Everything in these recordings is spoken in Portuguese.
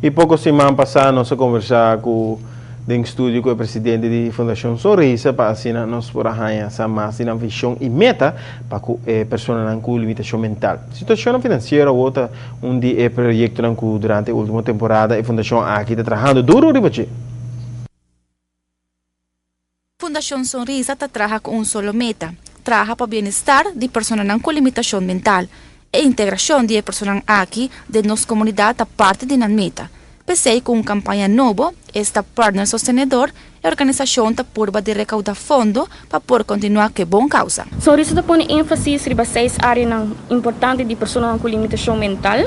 E pouco semana passada nós conversamos com o estúdio com o presidente da Fundação Sonrisa para assinar nós por arranhar essa massa na visão e meta para pessoas com limitação mental. Situação financeira outra onde projeto durante a última temporada a Fundação aqui está trabalhando duro ribache. Fundação Sonrisa está trabalhando com solo meta, trabalha para o bem-estar de pessoas com limitação mental. E integração de pessoas aqui de nossa comunidade a parte de na meta. Pensei com uma campanha nova, esta partner sostenedor e a organização está purba de recaudar fundo para poder continuar com boa causa. Sonrisa está põe ênfase sobre 6 áreas importantes de pessoas com limitação mental,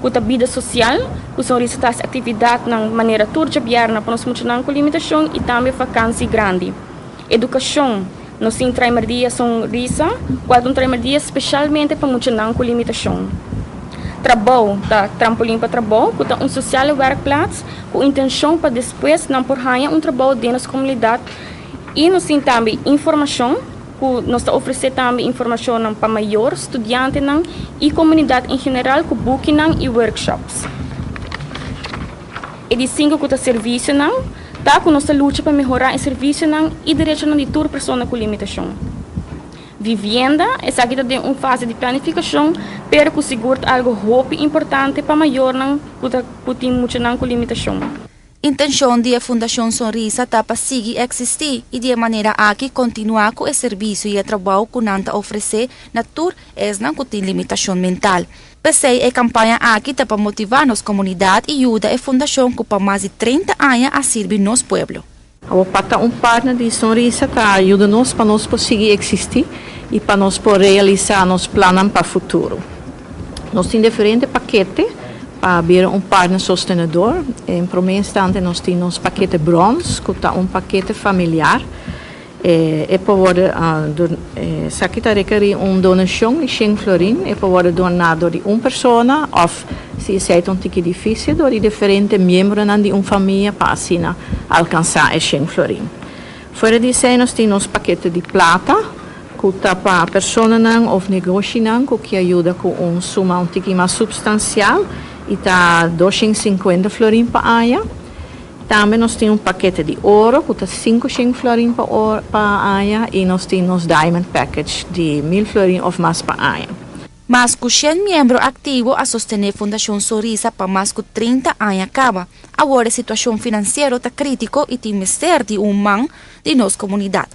com a vida social, com Sonrisa está atividade de maneira turbiana para nós com limitação e também vacância grande. Educação. Nós temos dia Sonrisa, quando dia especialmente para muitos com limitação. Trabalho, trampolim para trabalho, com social workplace, com intenção para depois não por trabalho dentro da comunidade. E nós temos também informação, nós oferecemos também informação para maiores, estudantes e comunidade em geral, com booking e workshops. E de 5 com o serviço tá com nossa luta para melhorar o serviço e direito de toda pessoa com limitação. Vivienda, essa aqui tem uma fase de planificação, para conseguir algo importante para maior que tem muito com limitação. Intenção da Fundação Sonrisa está para seguir existir e de maneira aqui continuar com o serviço e o trabalho que nanta oferecer na tour não que tem limitação mental. Pensei a campanha aqui está para motivar nossa comunidade e ajuda a Fundação que para mais de 30 anos a servir nosso povo. O pata partner de Sonrisa está ajuda nós para nós conseguir existir e para nós poder realizar nossos planos para o futuro. Nós temos diferentes paquetes para abrir partner sostenedor. Em primeiro instante, nós temos paquete bronze, que é paquete familiar. E para se aqui requer donação de 100 florins, e para donado de uma pessoa, ou se é um pouco difícil, de diferentes membros de uma família para assim alcançar 100 florins. Fora disso, nós temos paquete de plata, que é para pessoas ou negócios que ajuda com uma suma um pouco mais substancial, e está 250 florins para ano. Também nós temos paquete de ouro, que está 500 florins para ano, e nós temos diamond package de 1000 florins ou mais para ano. Mas com 100 membros ativos a sostener a Fundação Sonrisa para mais de 30 anos acaba. Agora a situação financeira está crítica e tem mestre de humano de nossa comunidade.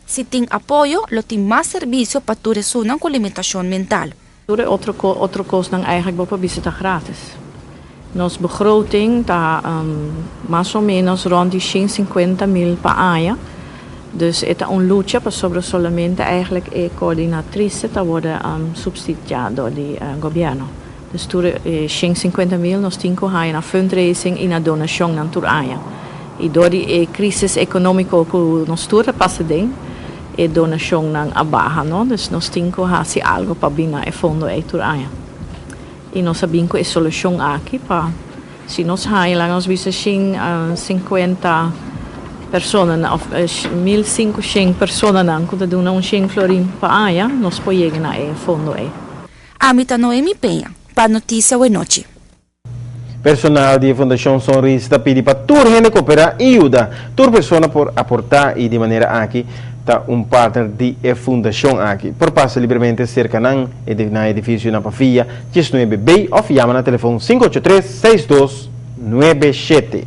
Se tem apoio, tem mais serviço para todas as pessoas com limitação mental. Outra coisa eigenlijk para visitar grátis. Nossa begroting está mais ou menos rond de 150 mil per ano. Dus het is een lucha para sobre solamente eigenlijk a coordenatrice te worden subsidiada door het governo. Dus door 150 mil nós temos que na fundraising e na donação na turaya. E door die crisis econômica que nós tura passa den, e donação na abaja, no? Dus nós temos que fazer algo para bina e fundo e turaya. E nós sabemos que a solução aqui para se nós lá nós visa 50 personas, of 1500 personas que doen 100 florins per ano, nós podemos na fundo. Amita Noemi Penha, para Notícia Boa Noite. Personal da Fundação Sonrisa pede para toda gente cooperar e ajudar toda pessoa por aportar e de maneira aqui está partner da Fundação aqui. Por passe livremente cerca na edifício na Pafia, 19B ou chama na telefone 583-6297.